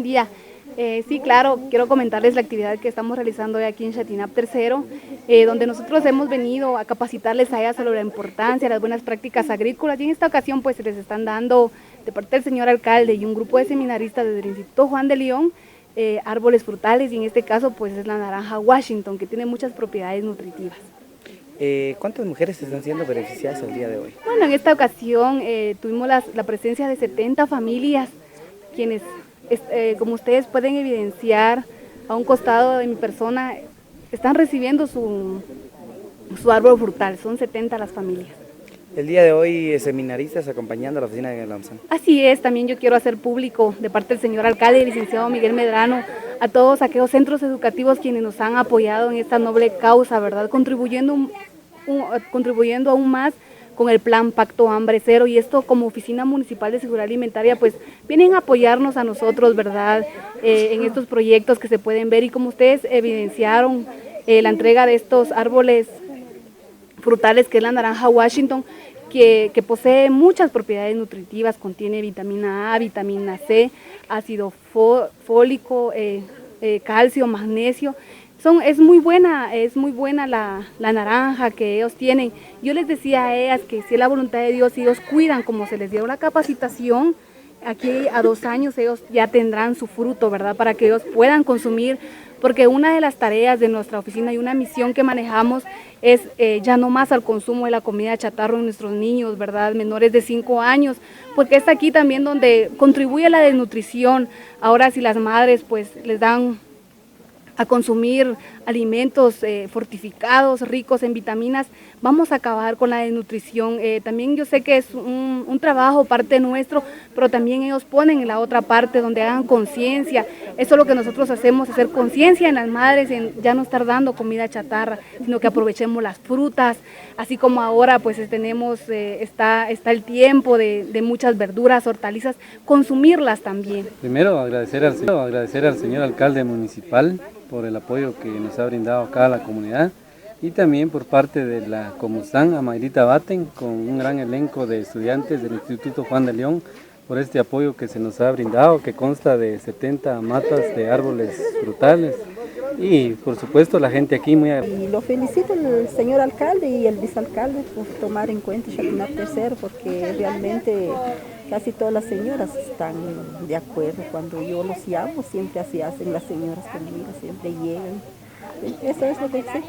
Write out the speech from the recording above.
día. Sí, claro, quiero comentarles la actividad que estamos realizando hoy aquí en Chatinap Tercero, donde nosotros hemos venido a capacitarles a ellas sobre la importancia de las buenas prácticas agrícolas, y en esta ocasión pues se les están dando de parte del señor alcalde y un grupo de seminaristas desde el Instituto Juan de León árboles frutales, y en este caso pues es la naranja Washington, que tiene muchas propiedades nutritivas. ¿Cuántas mujeres están siendo beneficiadas el día de hoy? Bueno, en esta ocasión tuvimos la presencia de 70 familias, quienes, como ustedes pueden evidenciar, a un costado de mi persona, están recibiendo su árbol frutal. Son 70 las familias. El día de hoy, seminaristas acompañando a la oficina de la OMSAN. Así es, también yo quiero hacer público de parte del señor alcalde y licenciado Miguel Medrano a todos aquellos centros educativos quienes nos han apoyado en esta noble causa, ¿verdad? Contribuyendo aún más con el plan Pacto Hambre Cero, y esto como Oficina Municipal de Seguridad Alimentaria pues vienen a apoyarnos a nosotros, ¿verdad? En estos proyectos que se pueden ver, y como ustedes evidenciaron la entrega de estos árboles frutales, que es la naranja Washington, que posee muchas propiedades nutritivas, contiene vitamina A, vitamina C, ácido fólico, calcio, magnesio. Es muy buena la naranja que ellos tienen. Yo les decía a ellas que si es la voluntad de Dios, si ellos cuidan, como se les dio la capacitación, aquí a 2 años ellos ya tendrán su fruto, ¿verdad? Para que ellos puedan consumir, porque una de las tareas de nuestra oficina y una misión que manejamos es ya no más al consumo de la comida chatarra en nuestros niños, ¿verdad? Menores de 5 años, porque es aquí también donde contribuye la desnutrición. Ahora si las madres pues les dan a consumir alimentos fortificados, ricos en vitaminas, vamos a acabar con la desnutrición. También yo sé que es un trabajo parte nuestro, pero también ellos ponen en la otra parte donde hagan conciencia. Eso es lo que nosotros hacemos, hacer conciencia en las madres, en ya no estar dando comida chatarra, sino que aprovechemos las frutas, así como ahora pues tenemos, está el tiempo de muchas verduras, hortalizas, consumirlas también. Primero agradecer al señor alcalde municipal por el apoyo que nos ha brindado acá a la comunidad, y también por parte de la Comustán, a Mayrita Baten, con un gran elenco de estudiantes del Instituto Juan de León, por este apoyo que se nos ha brindado, que consta de 70 matas de árboles frutales, y por supuesto la gente aquí muy agradecida. Y lo felicito al señor alcalde y el vicealcalde por tomar en cuenta Chatinap Tercero, porque realmente casi todas las señoras están de acuerdo. Cuando yo los llamo, siempre así hacen las señoras conmigo, siempre llegan. Eso es lo que sé.